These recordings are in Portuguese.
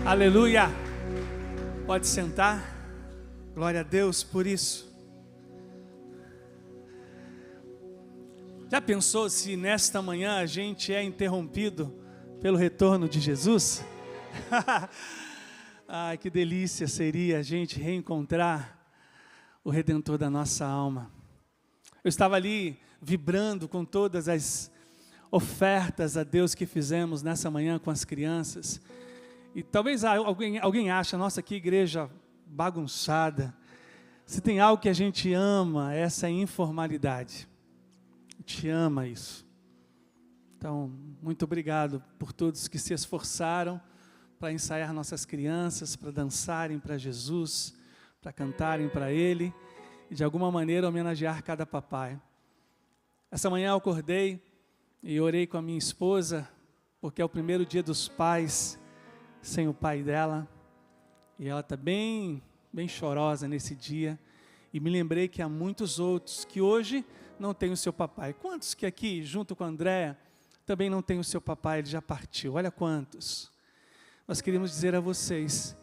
Aleluia! Pode sentar. Glória a Deus por isso. Já pensou se nesta manhã a gente é interrompido pelo retorno de Jesus? Ai, que delícia seria a gente reencontrar o Redentor da nossa alma. Eu estava ali vibrando com todas as ofertas a Deus que fizemos nessa manhã com as crianças. E talvez alguém ache, nossa, que igreja bagunçada. Se tem algo que a gente ama, essa é a informalidade. A gente ama isso. Então, muito obrigado por todos que se esforçaram para ensaiar nossas crianças, para dançarem para Jesus, para cantarem para Ele e de alguma maneira homenagear cada papai. Essa manhã eu acordei e orei com a minha esposa, porque é o primeiro dia dos pais sem o pai dela, e ela está bem chorosa nesse dia, e me lembrei que há muitos outros que hoje não têm o seu papai. Quantos que aqui, junto com a Andréa, também não têm o seu papai, ele já partiu? Olha quantos. Nós queríamos dizer a vocês,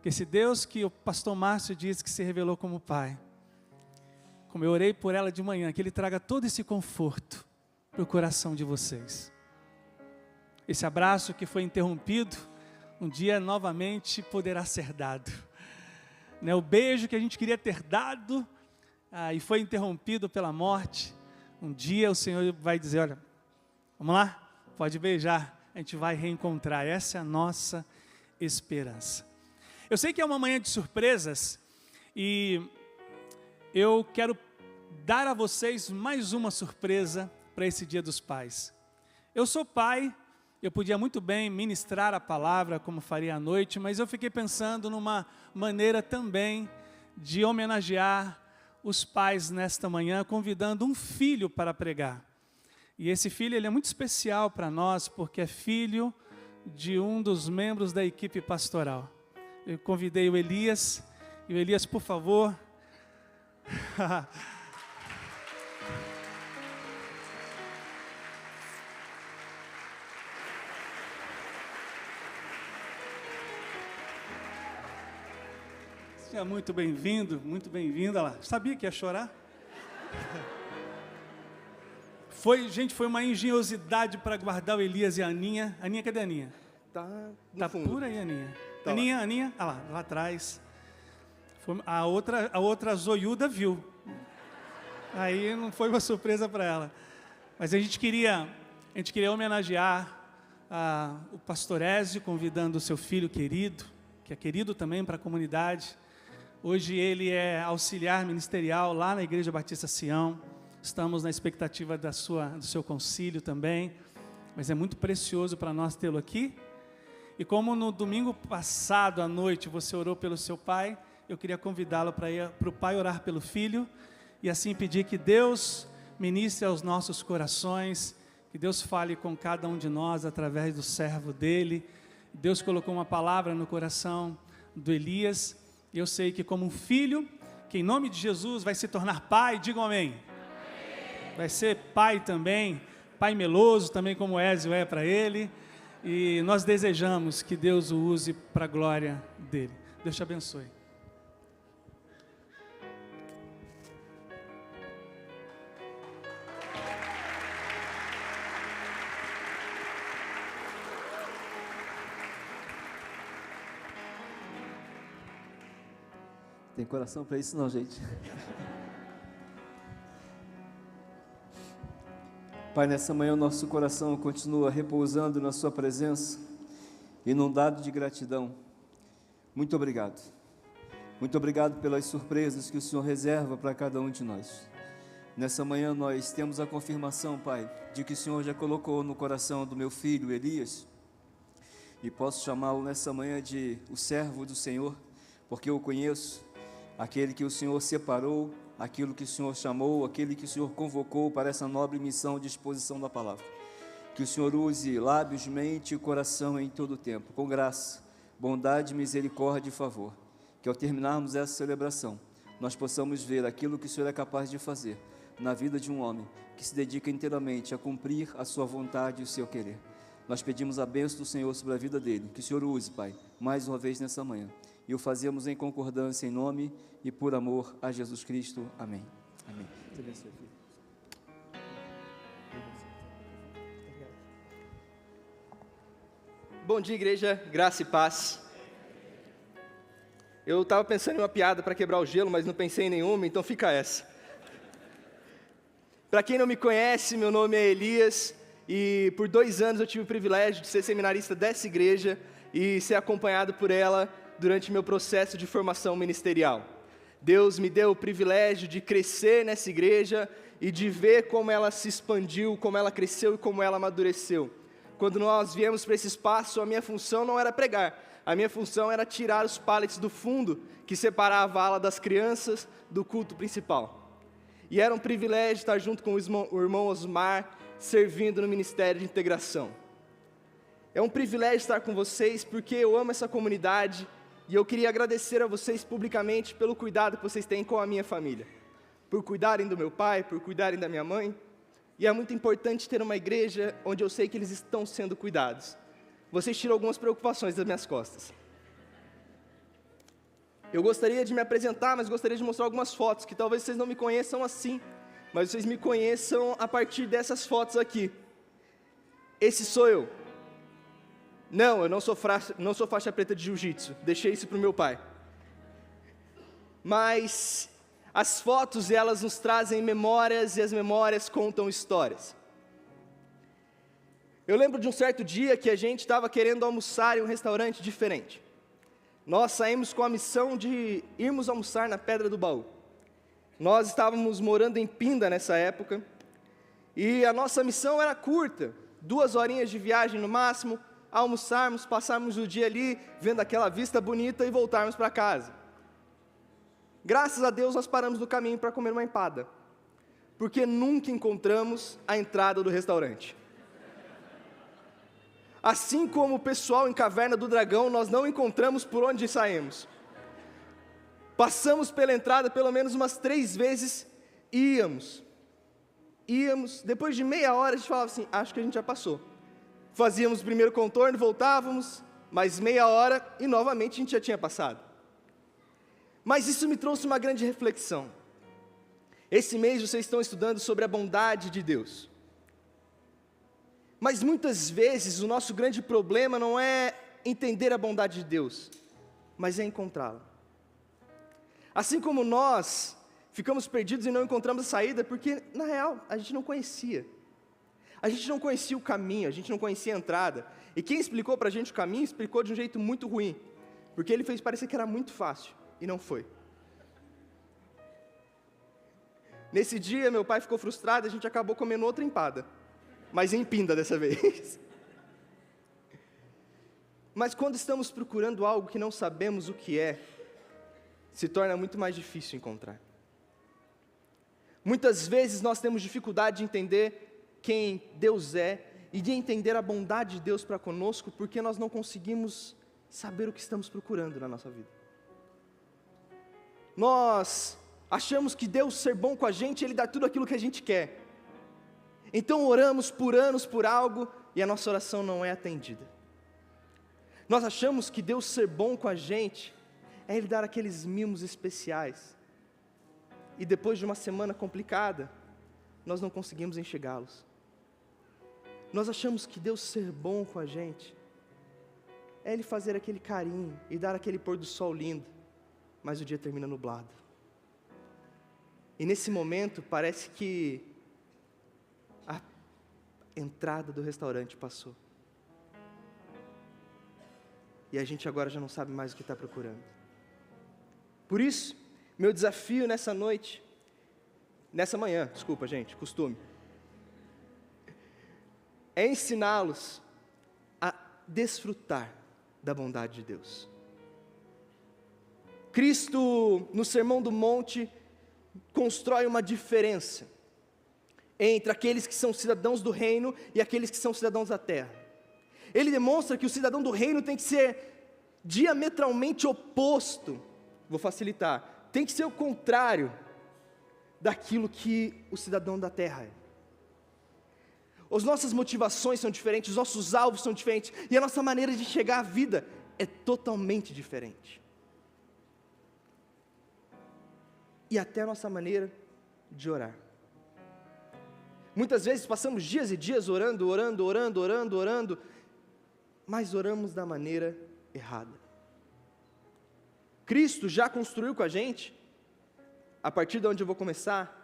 que esse Deus que o pastor Márcio disse que se revelou como pai, como eu orei por ela de manhã, que Ele traga todo esse conforto para o coração de vocês. Esse abraço que foi interrompido, um dia novamente poderá ser dado. Né? O beijo que a gente queria ter dado e foi interrompido pela morte, um dia o Senhor vai dizer, olha, vamos lá, pode beijar, a gente vai reencontrar. Essa é a nossa esperança. Eu sei que é uma manhã de surpresas e eu quero dar a vocês mais uma surpresa para esse Dia dos Pais. Eu sou pai, eu podia muito bem ministrar a palavra como faria à noite, mas eu fiquei pensando numa maneira também de homenagear os pais nesta manhã, convidando um filho para pregar. E esse filho ele é muito especial para nós, porque é filho de um dos membros da equipe pastoral. Eu convidei o Elias, e o Elias, por favor... Seja muito bem-vindo, olha lá. Sabia que ia chorar? Foi uma engenhosidade para guardar o Elias e a Aninha. Aninha, cadê a Aninha? Tá por aí, Aninha. Tá Aninha, olha lá atrás. A outra zoiuda viu. Aí não foi uma surpresa para ela. Mas a gente queria homenagear o pastor Ézio, convidando o seu filho querido, que é querido também para a comunidade. Hoje ele é auxiliar ministerial lá na Igreja Batista Sião. Estamos na expectativa do seu concílio também. Mas é muito precioso para nós tê-lo aqui. E como no domingo passado à noite você orou pelo seu pai, eu queria convidá-lo para o pai orar pelo filho. E assim pedir que Deus ministre aos nossos corações, que Deus fale com cada um de nós através do servo dele. Deus colocou uma palavra no coração do Elias. E eu sei que como um filho, que em nome de Jesus vai se tornar pai, digam amém. Vai ser pai também, pai meloso também como Ézio é para ele. E nós desejamos que Deus o use para a glória dele. Deus te abençoe. Tem coração para isso não, gente? Pai, nessa manhã o nosso coração continua repousando na sua presença, inundado de gratidão. Muito obrigado. Muito obrigado pelas surpresas que o Senhor reserva para cada um de nós. Nessa manhã nós temos a confirmação, Pai, de que o Senhor já colocou no coração do meu filho Elias, e posso chamá-lo nessa manhã de o servo do Senhor, porque eu o conheço, aquele que o Senhor separou, aquilo que o Senhor chamou, aquele que o Senhor convocou para essa nobre missão de exposição da palavra. Que o Senhor use lábios, mente e coração em todo o tempo, com graça, bondade, misericórdia e favor. Que ao terminarmos essa celebração, nós possamos ver aquilo que o Senhor é capaz de fazer na vida de um homem que se dedica inteiramente a cumprir a sua vontade e o seu querer. Nós pedimos a bênção do Senhor sobre a vida dele, que o Senhor o use, Pai, mais uma vez nessa manhã. E o fazemos em concordância, em nome e por amor a Jesus Cristo. Amém. Amém. Deus abençoe, filho. Bom dia, igreja, graça e paz. Eu estava pensando em uma piada para quebrar o gelo, mas não pensei em nenhuma, então fica essa. Para quem não me conhece, meu nome é Elias, e por 2 anos eu tive o privilégio de ser seminarista dessa igreja e ser acompanhado por ela durante meu processo de formação ministerial. Deus me deu o privilégio de crescer nessa igreja e de ver como ela se expandiu, como ela cresceu e como ela amadureceu. Quando nós viemos para esse espaço, a minha função não era pregar, a minha função era tirar os pallets do fundo que separava a ala das crianças do culto principal. E era um privilégio estar junto com o irmão Osmar, servindo no Ministério de Integração. É um privilégio estar com vocês, porque eu amo essa comunidade, e eu queria agradecer a vocês publicamente pelo cuidado que vocês têm com a minha família, por cuidarem do meu pai, por cuidarem da minha mãe. E é muito importante ter uma igreja onde eu sei que eles estão sendo cuidados. Vocês tiram algumas preocupações das minhas costas. Eu gostaria de me apresentar, mas gostaria de mostrar algumas fotos, que talvez vocês não me conheçam assim, mas vocês me conheçam a partir dessas fotos aqui. Esse sou eu. Não, eu não sou faixa preta de jiu-jitsu, deixei isso para o meu pai. Mas as fotos, elas nos trazem memórias, e as memórias contam histórias. Eu lembro de um certo dia que a gente estava querendo almoçar em um restaurante diferente. Nós saímos com a missão de irmos almoçar na Pedra do Baú. Nós estávamos morando em Pinda nessa época, e a nossa missão era curta, 2 horinhas de viagem no máximo, almoçarmos, passarmos o dia ali, vendo aquela vista bonita e voltarmos para casa. Graças a Deus nós paramos no caminho para comer uma empada, porque nunca encontramos a entrada do restaurante. Assim como o pessoal em Caverna do Dragão, nós não encontramos por onde saímos. Passamos pela entrada pelo menos umas 3 vezes e íamos, depois de meia hora a gente falava assim, acho que a gente já passou. Fazíamos o primeiro contorno, voltávamos, mais meia hora e novamente a gente já tinha passado. Mas isso me trouxe uma grande reflexão. Esse mês vocês estão estudando sobre a bondade de Deus. Mas muitas vezes o nosso grande problema não é entender a bondade de Deus, mas é encontrá-la. Assim como nós ficamos perdidos e não encontramos a saída, porque na real a gente não conhecia. A gente não conhecia o caminho, a gente não conhecia a entrada. E quem explicou para a gente o caminho, explicou de um jeito muito ruim, porque ele fez parecer que era muito fácil. E não foi. Nesse dia, meu pai ficou frustrado e a gente acabou comendo outra empada. Mas em Pinda dessa vez. Mas quando estamos procurando algo que não sabemos o que é, se torna muito mais difícil encontrar. Muitas vezes nós temos dificuldade de entender quem Deus é e de entender a bondade de Deus para conosco, porque nós não conseguimos saber o que estamos procurando na nossa vida. Nós achamos que Deus ser bom com a gente, Ele dá tudo aquilo que a gente quer. Então oramos por anos por algo e a nossa oração não é atendida. Nós achamos que Deus ser bom com a gente é Ele dar aqueles mimos especiais. E depois de uma semana complicada, nós não conseguimos enxergá-los. Nós achamos que Deus ser bom com a gente é Ele fazer aquele carinho e dar aquele pôr do sol lindo, mas o dia termina nublado. E nesse momento parece que a entrada do restaurante passou. E a gente agora já não sabe mais o que está procurando. Por isso, meu desafio nessa manhã, costume, é ensiná-los a desfrutar da bondade de Deus. Cristo, no Sermão do Monte, constrói uma diferença entre aqueles que são cidadãos do reino e aqueles que são cidadãos da terra. Ele demonstra que o cidadão do reino tem que ser diametralmente oposto, vou facilitar, tem que ser o contrário daquilo que o cidadão da terra é. as nossas motivações são diferentes, os nossos alvos são diferentes, e a nossa maneira de chegar à vida é totalmente diferente. E até a nossa maneira de orar. Muitas vezes passamos dias e dias orando, mas oramos da maneira errada. Cristo já construiu com a gente, a partir de onde eu vou começar,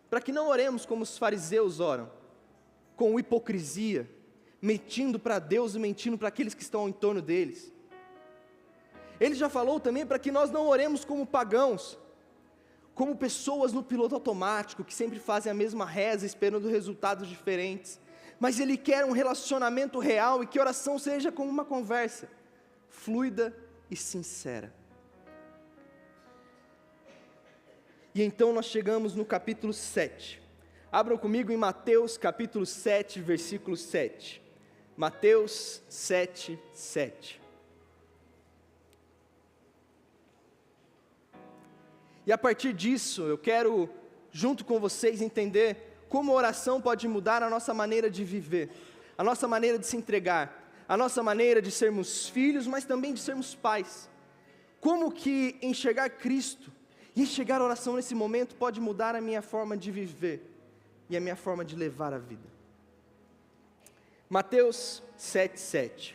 para que não oremos como os fariseus oram, com hipocrisia, mentindo para Deus e mentindo para aqueles que estão em torno deles. Ele já falou também para que nós não oremos como pagãos, como pessoas no piloto automático, que sempre fazem a mesma reza, esperando resultados diferentes. Mas Ele quer um relacionamento real, e que oração seja como uma conversa, fluida e sincera. E então nós chegamos no capítulo 7. Abram comigo em Mateus capítulo 7, versículo 7. Mateus 7, 7. E a partir disso, eu quero, junto com vocês, entender como a oração pode mudar a nossa maneira de viver, a nossa maneira de se entregar, a nossa maneira de sermos filhos, mas também de sermos pais. Como que enxergar Cristo e enxergar a oração nesse momento pode mudar a minha forma de viver e a minha forma de levar a vida. Mateus 7,7.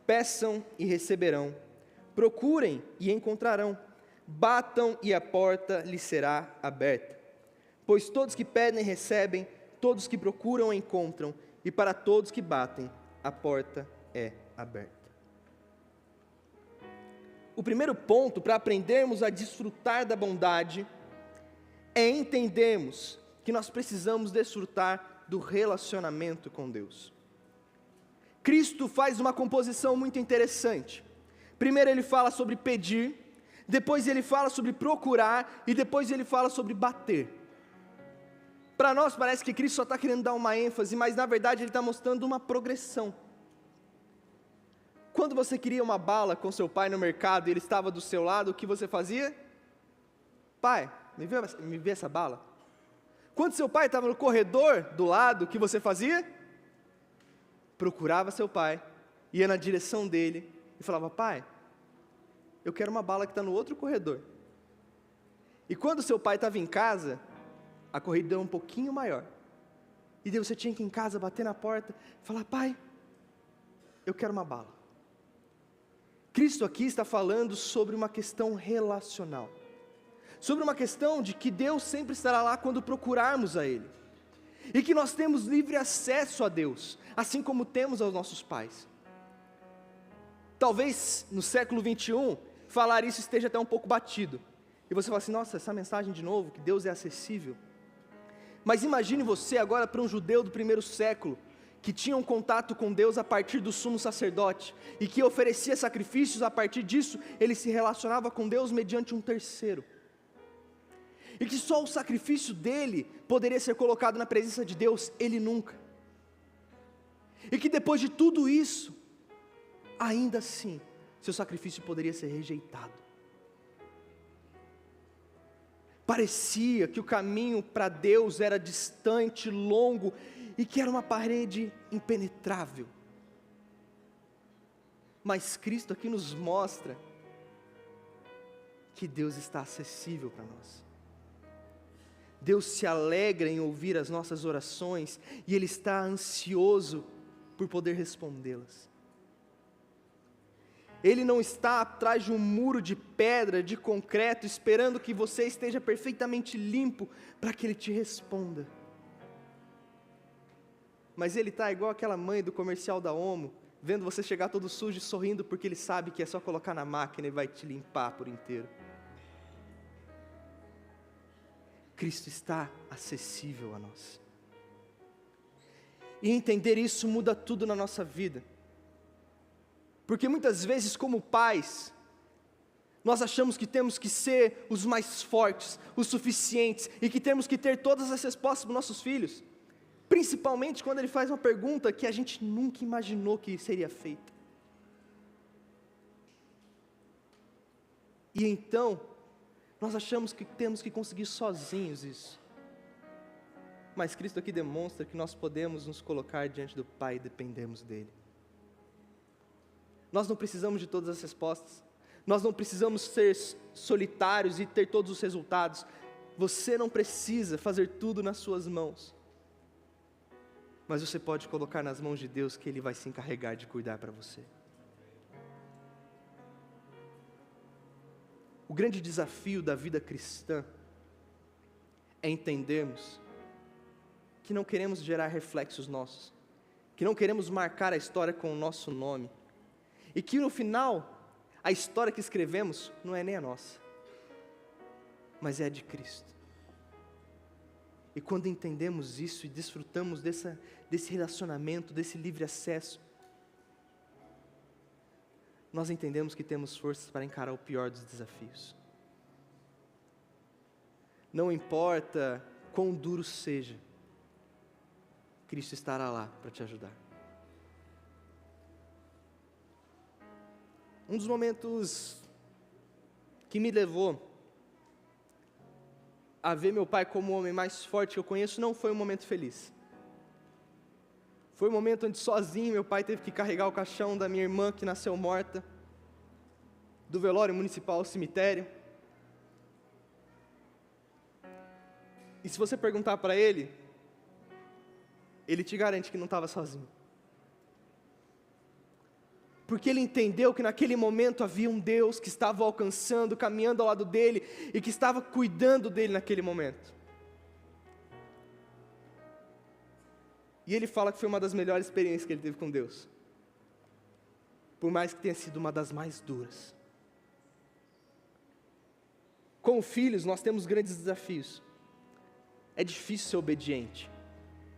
Peçam e receberão, procurem e encontrarão, batam e a porta lhes será aberta. Pois todos que pedem recebem, todos que procuram encontram, e para todos que batem, a porta é aberta. O primeiro ponto para aprendermos a desfrutar da bondade é entendermos que nós precisamos desfrutar do relacionamento com Deus. Cristo faz uma composição muito interessante. Primeiro ele fala sobre pedir, depois ele fala sobre procurar e depois ele fala sobre bater. Para nós parece que Cristo só está querendo dar uma ênfase, mas na verdade ele está mostrando uma progressão. Quando você queria uma bala com seu pai no mercado e ele estava do seu lado, o que você fazia? Pai, me vê essa bala? Quando seu pai estava no corredor do lado, o que você fazia? Procurava seu pai, ia na direção dele e falava: pai, eu quero uma bala que está no outro corredor. E quando seu pai estava em casa, a corrida era um pouquinho maior. E daí você tinha que ir em casa, bater na porta, falar: pai, eu quero uma bala. Cristo aqui está falando sobre uma questão relacional. Sobre uma questão de que Deus sempre estará lá quando procurarmos a Ele. E que nós temos livre acesso a Deus, assim como temos aos nossos pais. Talvez no século 21, falar isso esteja até um pouco batido. E você fala assim: nossa, essa mensagem de novo, que Deus é acessível. Mas imagine você agora para um judeu do primeiro século, que tinha um contato com Deus a partir do sumo sacerdote, e que oferecia sacrifícios. A partir disso, ele se relacionava com Deus mediante um terceiro. E que só o sacrifício dele poderia ser colocado na presença de Deus, ele nunca. E que depois de tudo isso, ainda assim, seu sacrifício poderia ser rejeitado. Parecia que o caminho para Deus era distante, longo, e que era uma parede impenetrável. Mas Cristo aqui nos mostra que Deus está acessível para nós. Deus se alegra em ouvir as nossas orações, e Ele está ansioso por poder respondê-las. Ele não está atrás de um muro de pedra, de concreto, esperando que você esteja perfeitamente limpo para que Ele te responda. Mas Ele está igual aquela mãe do comercial da Omo, vendo você chegar todo sujo e sorrindo, porque Ele sabe que é só colocar na máquina e vai te limpar por inteiro. Cristo está acessível a nós. E entender isso muda tudo na nossa vida. Porque muitas vezes, como pais, nós achamos que temos que ser os mais fortes, os suficientes, e que temos que ter todas as respostas para os nossos filhos. Principalmente quando ele faz uma pergunta que a gente nunca imaginou que seria feita. E então, nós achamos que temos que conseguir sozinhos isso. Mas Cristo aqui demonstra que nós podemos nos colocar diante do Pai e dependemos dEle. Nós não precisamos de todas as respostas. Nós não precisamos ser solitários e ter todos os resultados. Você não precisa fazer tudo nas suas mãos. Mas você pode colocar nas mãos de Deus, que Ele vai se encarregar de cuidar para você. O grande desafio da vida cristã é entendermos que não queremos gerar reflexos nossos, que não queremos marcar a história com o nosso nome, e que no final, a história que escrevemos não é nem a nossa, mas é a de Cristo. E quando entendemos isso e desfrutamos desse relacionamento, desse livre acesso, nós entendemos que temos forças para encarar o pior dos desafios. Não importa quão duro seja, Cristo estará lá para te ajudar. Um dos momentos que me levou a ver meu pai como o homem mais forte que eu conheço não foi um momento feliz. Foi um momento onde sozinho meu pai teve que carregar o caixão da minha irmã que nasceu morta, do velório municipal ao cemitério. E se você perguntar para ele te garante que não estava sozinho. Porque ele entendeu que naquele momento havia um Deus que estava alcançando, caminhando ao lado dele e que estava cuidando dele naquele momento. E ele fala que foi uma das melhores experiências que ele teve com Deus, por mais que tenha sido uma das mais duras. Como filhos, nós temos grandes desafios. É difícil ser obediente.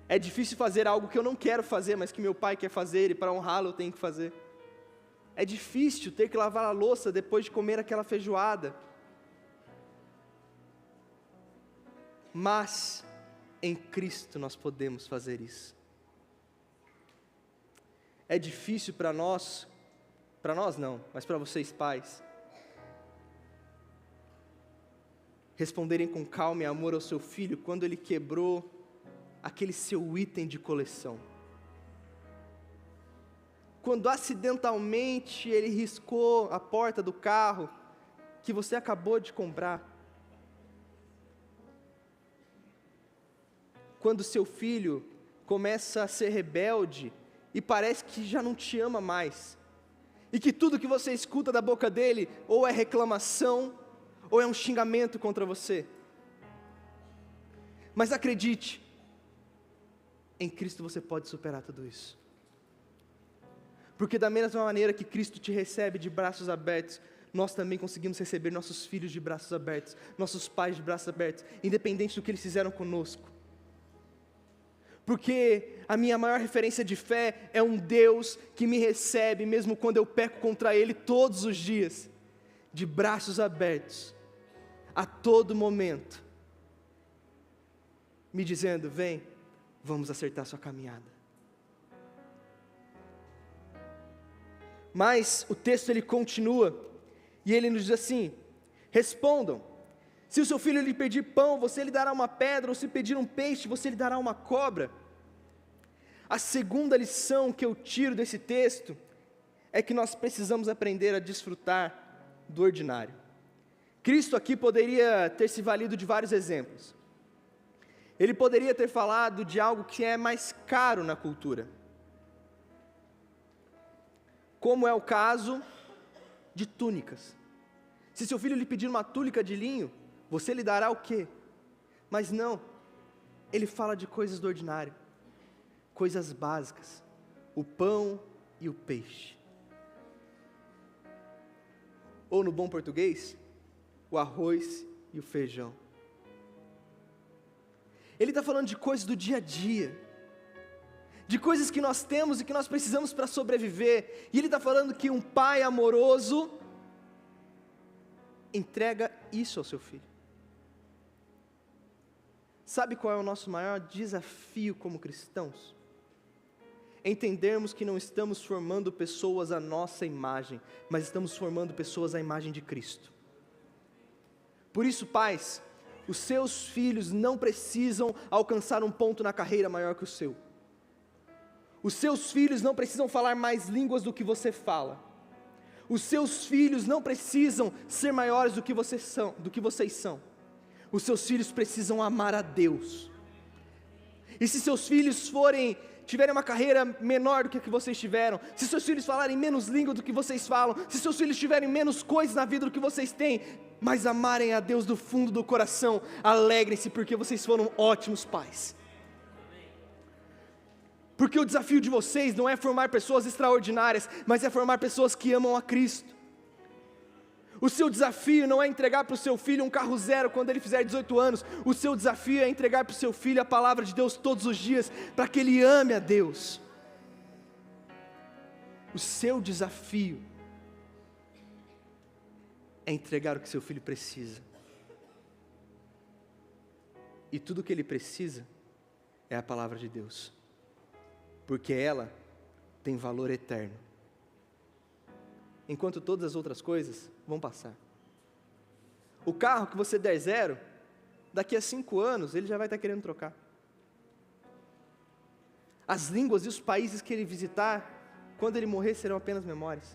É difícil fazer algo que eu não quero fazer, mas que meu pai quer fazer, e para honrá-lo eu tenho que fazer. É difícil ter que lavar a louça depois de comer aquela feijoada. Mas, em Cristo nós podemos fazer isso. É difícil para nós não, mas para vocês pais, responderem com calma e amor ao seu filho quando ele quebrou aquele seu item de coleção. Quando acidentalmente ele riscou a porta do carro que você acabou de comprar. Quando seu filho começa a ser rebelde e parece que já não te ama mais. E que tudo que você escuta da boca dele ou é reclamação ou é um xingamento contra você. Mas acredite, em Cristo você pode superar tudo isso. Porque da mesma maneira que Cristo te recebe de braços abertos, nós também conseguimos receber nossos filhos de braços abertos, nossos pais de braços abertos, independente do que eles fizeram conosco. Porque a minha maior referência de fé é um Deus que me recebe, mesmo quando eu peco contra Ele todos os dias, de braços abertos, a todo momento, me dizendo: vem, vamos acertar sua caminhada. Mas o texto ele continua, e ele nos diz assim: respondam, se o seu filho lhe pedir pão, você lhe dará uma pedra, ou se pedir um peixe, você lhe dará uma cobra. A segunda lição que eu tiro desse texto, é que nós precisamos aprender a desfrutar do ordinário. Cristo aqui poderia ter se valido de vários exemplos. Ele poderia ter falado de algo que é mais caro na cultura, como é o caso de túnicas. Se seu filho lhe pedir uma túnica de linho, você lhe dará o quê? Mas não, ele fala de coisas do ordinário, coisas básicas, o pão e o peixe. Ou no bom português, o arroz e o feijão. Ele está falando de coisas do dia a dia, de coisas que nós temos e que nós precisamos para sobreviver. E ele está falando que um pai amoroso entrega isso ao seu filho. Sabe qual é o nosso maior desafio como cristãos? Entendermos que não estamos formando pessoas à nossa imagem, mas estamos formando pessoas à imagem de Cristo. Por isso, pais, Os seus filhos não precisam alcançar um ponto na carreira maior que o seu. Os seus filhos não precisam falar mais línguas do que você fala. Os seus filhos não precisam ser maiores do que vocês são. Os seus filhos precisam amar a Deus. E se seus filhos tiverem uma carreira menor do que a que vocês tiveram, se seus filhos falarem menos língua do que vocês falam, se seus filhos tiverem menos coisas na vida do que vocês têm, mas amarem a Deus do fundo do coração, alegrem-se porque vocês foram ótimos pais. Porque o desafio de vocês não é formar pessoas extraordinárias, mas é formar pessoas que amam a Cristo. O seu desafio não é entregar para o seu filho um carro zero quando ele fizer 18 anos. O seu desafio é entregar para o seu filho a palavra de Deus todos os dias, para que ele ame a Deus. O seu desafio é entregar o que seu filho precisa. E tudo o que ele precisa é a palavra de Deus, porque ela tem valor eterno, enquanto todas as outras coisas vão passar. O carro que você der zero, daqui a 5 anos ele já vai estar querendo trocar. As línguas e os países que ele visitar, quando ele morrer, serão apenas memórias.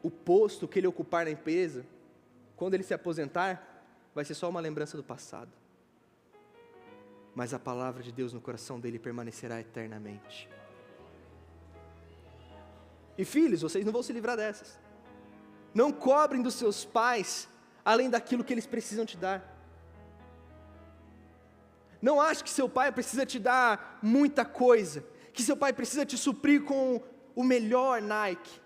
O posto que ele ocupar na empresa, quando ele se aposentar, vai ser só uma lembrança do passado. Mas a palavra de Deus no coração dele permanecerá eternamente. E filhos, vocês não vão se livrar dessas. Não cobrem dos seus pais além daquilo que eles precisam te dar. Não ache que seu pai precisa te dar muita coisa, que seu pai precisa te suprir com o melhor Nike,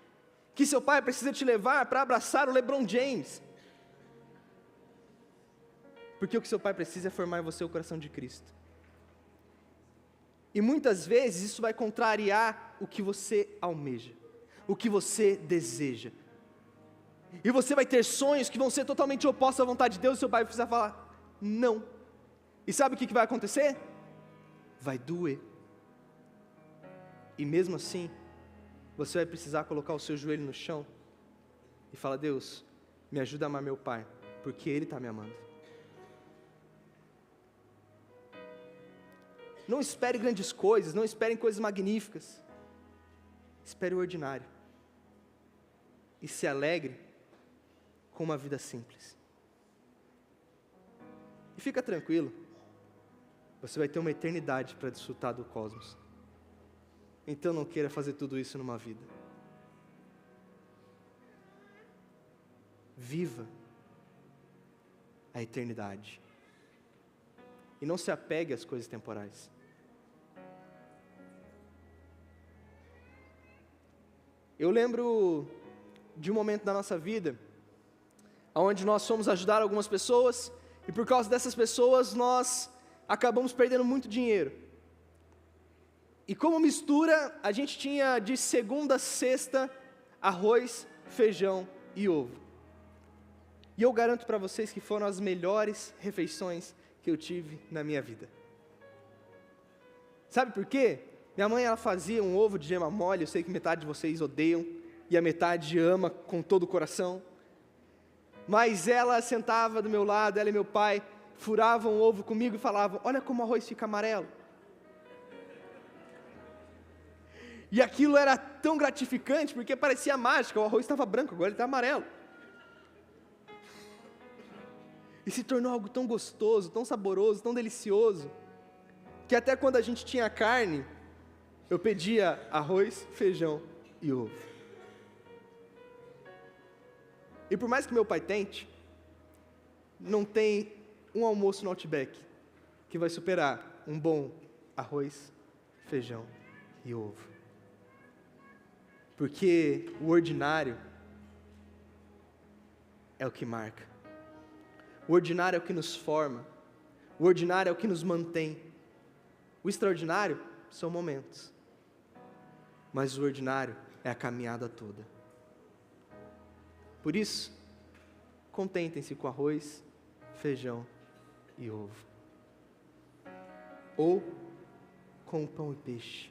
que seu pai precisa te levar para abraçar o LeBron James. Porque o que seu pai precisa é formar em você o coração de Cristo. E muitas vezes isso vai contrariar o que você almeja, o que você deseja. E você vai ter sonhos que vão ser totalmente opostos à vontade de Deus, e seu pai vai precisar falar, não. E sabe o que vai acontecer? Vai doer. E mesmo assim, você vai precisar colocar o seu joelho no chão e falar, Deus, me ajuda a amar meu pai, porque ele está me amando. Não espere grandes coisas, não esperem coisas magníficas. Espere o ordinário. E se alegre com uma vida simples. E fica tranquilo, você vai ter uma eternidade para desfrutar do cosmos. Então não queira fazer tudo isso numa vida. Viva a eternidade. E não se apegue às coisas temporais. Eu lembro de um momento da nossa vida, onde nós fomos ajudar algumas pessoas, e por causa dessas pessoas nós acabamos perdendo muito dinheiro. E como mistura, a gente tinha de segunda a sexta, arroz, feijão e ovo. E eu garanto para vocês que foram as melhores refeições que eu tive na minha vida. Sabe por quê? Minha mãe, ela fazia um ovo de gema mole, eu sei que metade de vocês odeiam, e a metade ama com todo o coração. Mas ela sentava do meu lado, ela e meu pai, furavam o ovo comigo e falavam, olha como o arroz fica amarelo. E aquilo era tão gratificante, porque parecia mágica, o arroz estava branco, agora ele está amarelo. E se tornou algo tão gostoso, tão saboroso, tão delicioso, que até quando a gente tinha carne, eu pedia arroz, feijão e ovo. E por mais que meu pai tente, não tem um almoço no Outback que vai superar um bom arroz, feijão e ovo. Porque o ordinário é o que marca. O ordinário é o que nos forma. O ordinário é o que nos mantém. O extraordinário são momentos. Mas o ordinário é a caminhada toda. Por isso, contentem-se com arroz, feijão e ovo. Ou com pão e peixe.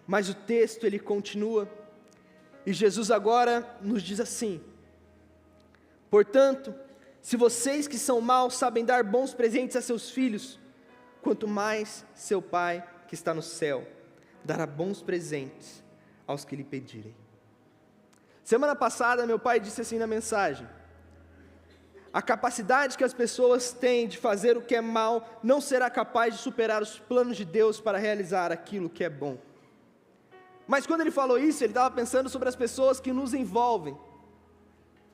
Mas o texto ele continua, e Jesus agora nos diz assim: Portanto, se vocês que são maus sabem dar bons presentes a seus filhos, quanto mais seu Pai que está no céu dará bons presentes aos que lhe pedirem. Semana passada, meu pai disse assim na mensagem: a capacidade que as pessoas têm de fazer o que é mal não será capaz de superar os planos de Deus para realizar aquilo que é bom. Mas quando ele falou isso, ele estava pensando sobre as pessoas que nos envolvem.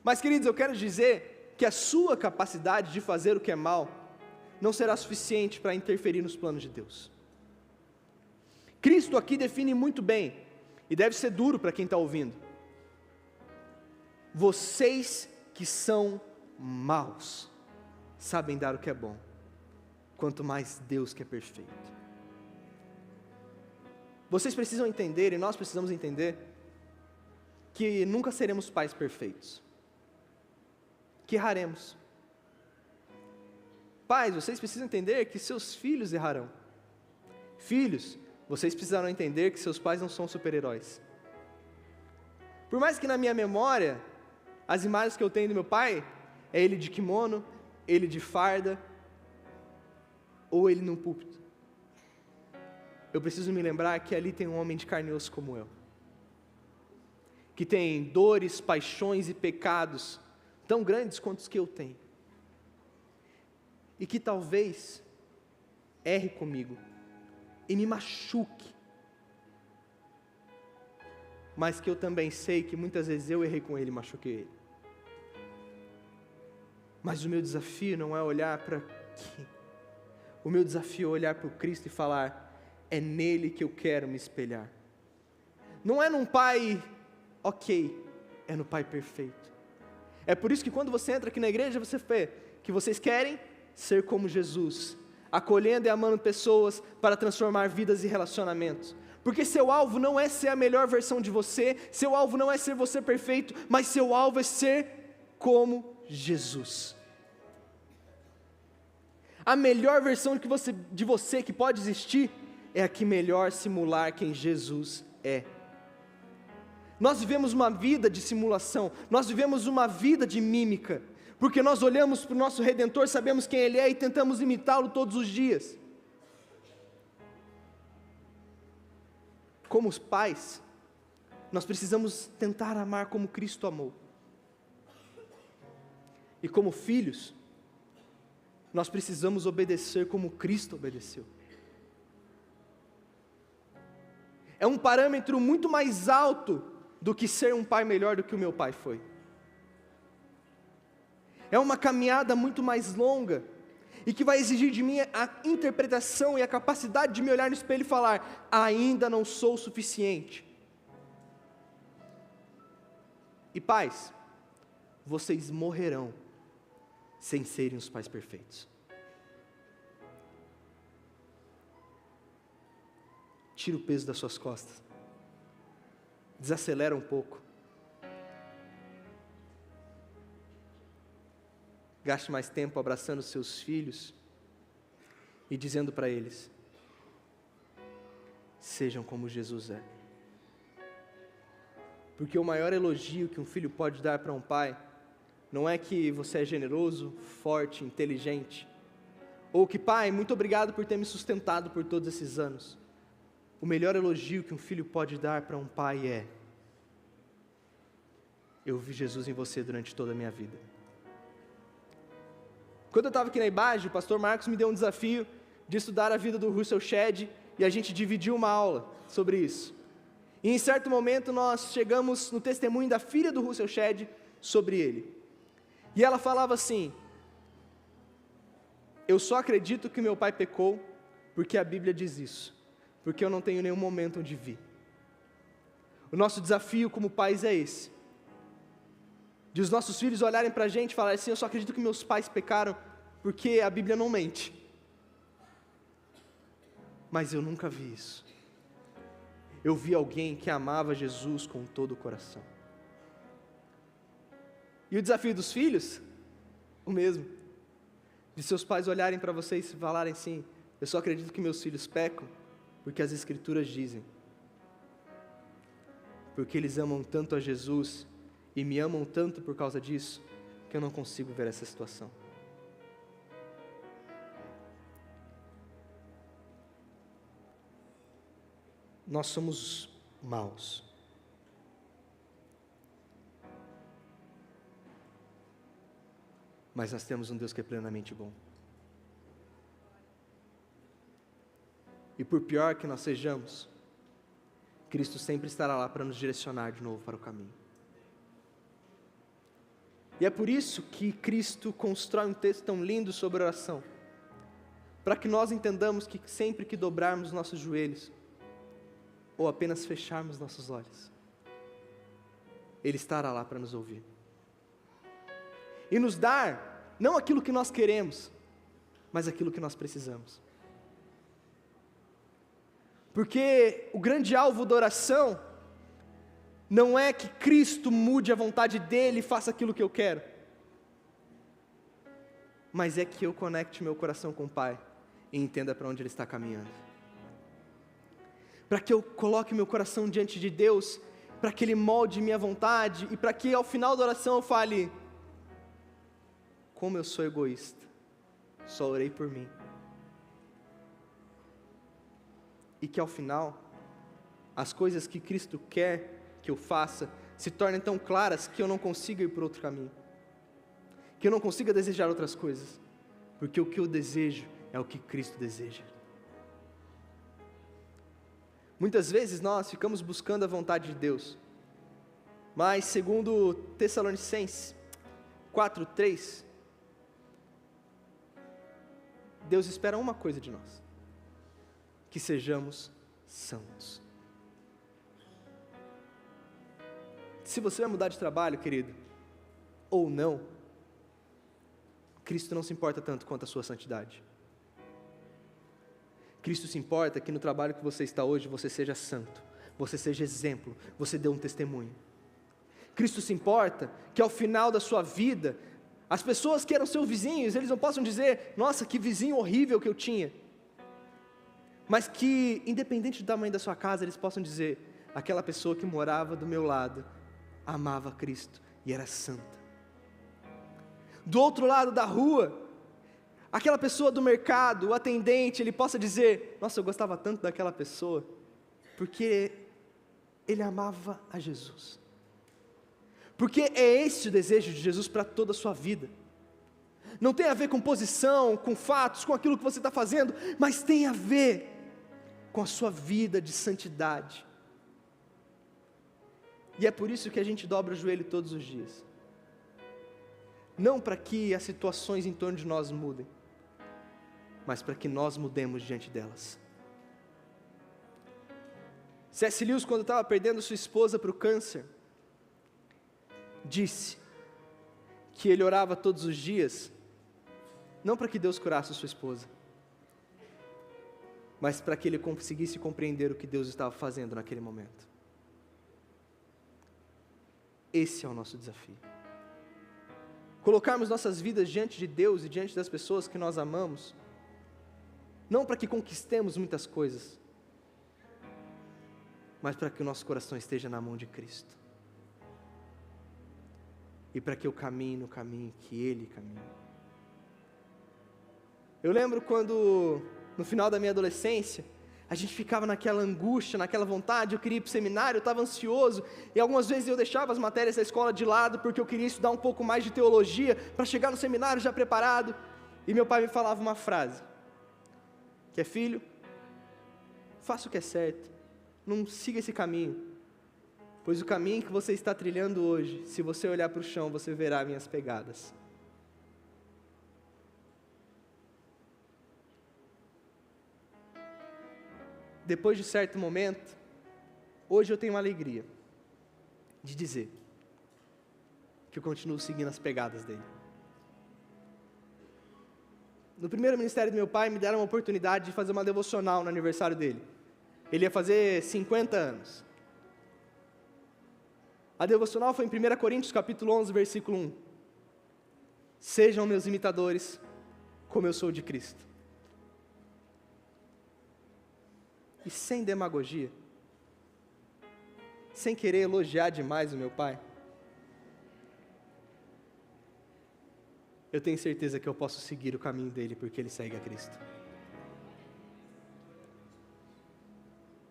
Mas, queridos, eu quero dizer que a sua capacidade de fazer o que é mal não será suficiente para interferir nos planos de Deus. Cristo aqui define muito bem, e deve ser duro para quem está ouvindo: vocês que são maus sabem dar o que é bom, quanto mais Deus que é perfeito. Vocês precisam entender, e nós precisamos entender, que nunca seremos pais perfeitos, que erraremos. Pais, vocês precisam entender que seus filhos errarão. Filhos, vocês precisarão entender que seus pais não são super-heróis. Por mais que na minha memória, as imagens que eu tenho do meu pai, é ele de kimono, ele de farda, ou ele num púlpito. Eu preciso me lembrar que ali tem um homem de carne e osso como eu, que tem dores, paixões e pecados tão grandes quanto os que eu tenho, e que talvez erre comigo e me machuque, mas que eu também sei que muitas vezes eu errei com ele e machuquei ele. Mas o meu desafio não é olhar para aqui, o meu desafio é olhar para o Cristo e falar: é nele que eu quero me espelhar. Não é num pai ok, é no pai perfeito. É por isso que quando você entra aqui na igreja, você vê que vocês querem ser como Jesus, acolhendo e amando pessoas para transformar vidas e relacionamentos. Porque seu alvo não é ser a melhor versão de você, seu alvo não é ser você perfeito, mas seu alvo é ser como Jesus. A melhor versão de você que pode existir é a que melhor simular quem Jesus é. Nós vivemos uma vida de simulação, nós vivemos uma vida de mímica, porque nós olhamos para o nosso Redentor, sabemos quem Ele é e tentamos imitá-lo todos os dias. Como os pais, nós precisamos tentar amar como Cristo amou. E como filhos, nós precisamos obedecer como Cristo obedeceu. É um parâmetro muito mais alto do que ser um pai melhor do que o meu pai foi. É uma caminhada muito mais longa, e que vai exigir de mim a interpretação e a capacidade de me olhar no espelho e falar: ainda não sou o suficiente. E pais, vocês morrerão sem serem os pais perfeitos. Tira o peso das suas costas, desacelera um pouco, gaste mais tempo abraçando seus filhos e dizendo para eles: sejam como Jesus é. Porque o maior elogio que um filho pode dar para um pai não é que você é generoso, forte, inteligente, ou que: pai, muito obrigado por ter me sustentado por todos esses anos. O melhor elogio que um filho pode dar para um pai é: eu vi Jesus em você durante toda a minha vida. Quando eu estava aqui na IBAGE, o pastor Marcos me deu um desafio de estudar a vida do Russell Shedd, e a gente dividiu uma aula sobre isso. E em certo momento nós chegamos no testemunho da filha do Russell Shedd sobre ele. E ela falava assim: eu só acredito que meu pai pecou porque a Bíblia diz isso, porque eu não tenho nenhum momento onde vi. O nosso desafio como pais é esse, de os nossos filhos olharem para a gente e falarem assim: eu só acredito que meus pais pecaram porque a Bíblia não mente. Mas eu nunca vi isso. Eu vi alguém que amava Jesus com todo o coração. E o desafio dos filhos? O mesmo. De seus pais olharem para vocês e falarem assim: eu só acredito que meus filhos pecam porque as Escrituras dizem. Porque eles amam tanto a Jesus e me amam tanto por causa disso, que eu não consigo ver essa situação. Nós somos maus. Mas nós temos um Deus que é plenamente bom. E por pior que nós sejamos, Cristo sempre estará lá para nos direcionar de novo para o caminho. E é por isso que Cristo constrói um texto tão lindo sobre oração, para que nós entendamos que sempre que dobrarmos nossos joelhos, ou apenas fecharmos nossos olhos, Ele estará lá para nos ouvir. E nos dar, não aquilo que nós queremos, mas aquilo que nós precisamos. Porque o grande alvo da oração não é que Cristo mude a vontade dEle e faça aquilo que eu quero, mas é que eu conecte meu coração com o Pai e entenda para onde Ele está caminhando. Para que eu coloque meu coração diante de Deus, para que Ele molde minha vontade e para que ao final da oração eu fale: como eu sou egoísta, só orei por mim. E que ao final, as coisas que Cristo quer que eu faça se tornem tão claras que eu não consiga ir por outro caminho, que eu não consiga desejar outras coisas, porque o que eu desejo é o que Cristo deseja. Muitas vezes nós ficamos buscando a vontade de Deus, mas segundo Tessalonicenses 4:3, Deus espera uma coisa de nós: que sejamos santos. Se você vai mudar de trabalho, querido, ou não, Cristo não se importa tanto quanto a sua santidade. Cristo se importa que no trabalho que você está hoje, você seja santo, você seja exemplo, você dê um testemunho. Cristo se importa que ao final da sua vida, as pessoas que eram seus vizinhos, eles não possam dizer: nossa, que vizinho horrível que eu tinha. Mas que, independente do tamanho da sua casa, eles possam dizer: aquela pessoa que morava do meu lado, amava Cristo e era santa. Do outro lado da rua, aquela pessoa do mercado, o atendente, ele possa dizer: nossa, eu gostava tanto daquela pessoa, porque ele amava a Jesus. Porque é esse o desejo de Jesus para toda a sua vida. Não tem a ver com posição, com fatos, com aquilo que você está fazendo, mas tem a ver com a sua vida de santidade. E é por isso que a gente dobra o joelho todos os dias. Não para que as situações em torno de nós mudem, mas para que nós mudemos diante delas. C.S. Lewis, quando estava perdendo sua esposa para o câncer, disse que ele orava todos os dias, não para que Deus curasse a sua esposa, mas para que ele conseguisse compreender o que Deus estava fazendo naquele momento. Esse é o nosso desafio. Colocarmos nossas vidas diante de Deus e diante das pessoas que nós amamos, não para que conquistemos muitas coisas, mas para que o nosso coração esteja na mão de Cristo. E para que eu caminhe no caminho que Ele caminha. Eu lembro quando, no final da minha adolescência, a gente ficava naquela angústia, naquela vontade, eu queria ir para o seminário, eu estava ansioso, e algumas vezes eu deixava as matérias da escola de lado, porque eu queria estudar um pouco mais de teologia, para chegar no seminário já preparado, e meu pai me falava uma frase, que é: filho, faça o que é certo, não siga esse caminho, pois o caminho que você está trilhando hoje, se você olhar para o chão, você verá minhas pegadas. Depois de certo momento, hoje eu tenho uma alegria de dizer que eu continuo seguindo as pegadas dele. No primeiro ministério do meu pai, me deram uma oportunidade de fazer uma devocional no aniversário dele. Ele ia fazer 50 anos. A devocional foi em 1 Coríntios capítulo 11, versículo 1. Sejam meus imitadores, como eu sou de Cristo. E sem demagogia, sem querer elogiar demais o meu pai, eu tenho certeza que eu posso seguir o caminho dele, porque ele segue a Cristo.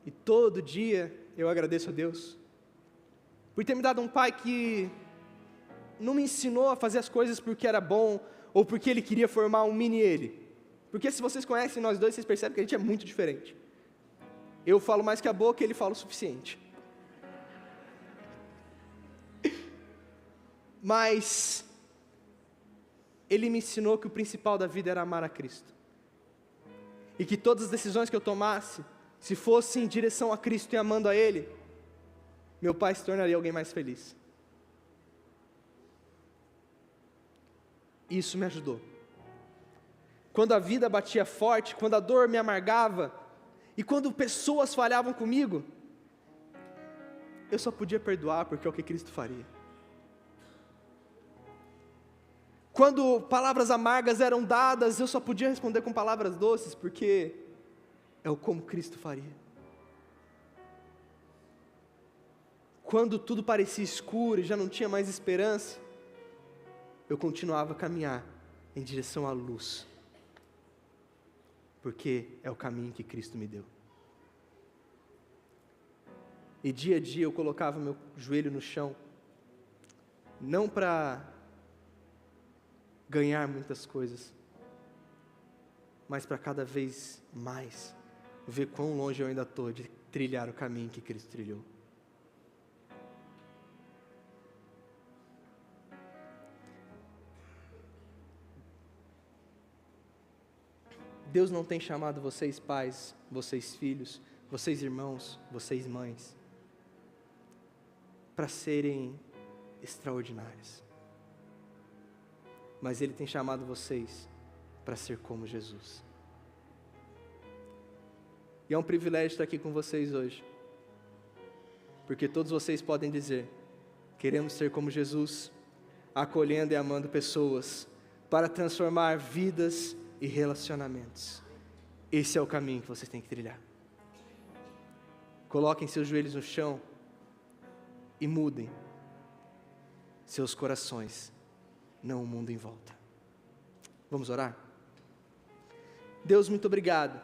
E todo dia eu agradeço a Deus por ter me dado um pai que não me ensinou a fazer as coisas porque era bom, ou porque ele queria formar um mini ele. Porque se vocês conhecem nós dois, vocês percebem que a gente é muito diferente. Eu falo mais que a boca, ele fala o suficiente. Mas ele me ensinou que o principal da vida era amar a Cristo. E que todas as decisões que eu tomasse, se fossem em direção a Cristo e amando a Ele, meu pai se tornaria alguém mais feliz. Isso me ajudou. Quando a vida batia forte, quando a dor me amargava, e quando pessoas falhavam comigo, eu só podia perdoar porque é o que Cristo faria. Quando palavras amargas eram dadas, eu só podia responder com palavras doces, porque é o como Cristo faria. Quando tudo parecia escuro e já não tinha mais esperança, eu continuava a caminhar em direção à luz, porque é o caminho que Cristo me deu. E dia a dia eu colocava meu joelho no chão, não para ganhar muitas coisas, mas para cada vez mais ver quão longe eu ainda estou de trilhar o caminho que Cristo trilhou. Deus não tem chamado vocês pais, vocês filhos, vocês irmãos, vocês mães, para serem extraordinários. Mas Ele tem chamado vocês para ser como Jesus. E é um privilégio estar aqui com vocês hoje, porque todos vocês podem dizer: queremos ser como Jesus, acolhendo e amando pessoas, para transformar vidas e relacionamentos. Esse é o caminho que vocês têm que trilhar. Coloquem seus joelhos no chão e mudem seus corações, não o mundo em volta. Vamos orar? Deus, muito obrigado.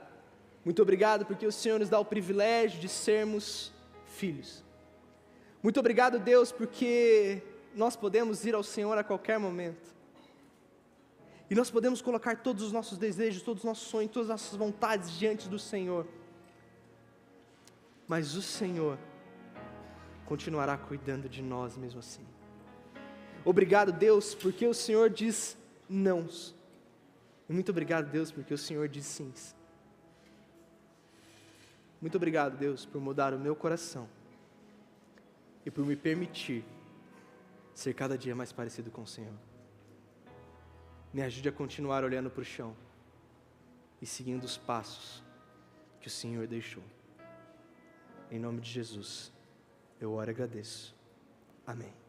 Muito obrigado porque o Senhor nos dá o privilégio de sermos filhos. Muito obrigado, Deus, porque nós podemos ir ao Senhor a qualquer momento. E nós podemos colocar todos os nossos desejos, todos os nossos sonhos, todas as nossas vontades diante do Senhor. Mas o Senhor continuará cuidando de nós mesmo assim. Obrigado, Deus, porque o Senhor diz nãos. E muito obrigado, Deus, porque o Senhor diz sims. Muito obrigado, Deus, por mudar o meu coração e por me permitir ser cada dia mais parecido com o Senhor. Me ajude a continuar olhando para o chão e seguindo os passos que o Senhor deixou. Em nome de Jesus, eu oro e agradeço. Amém.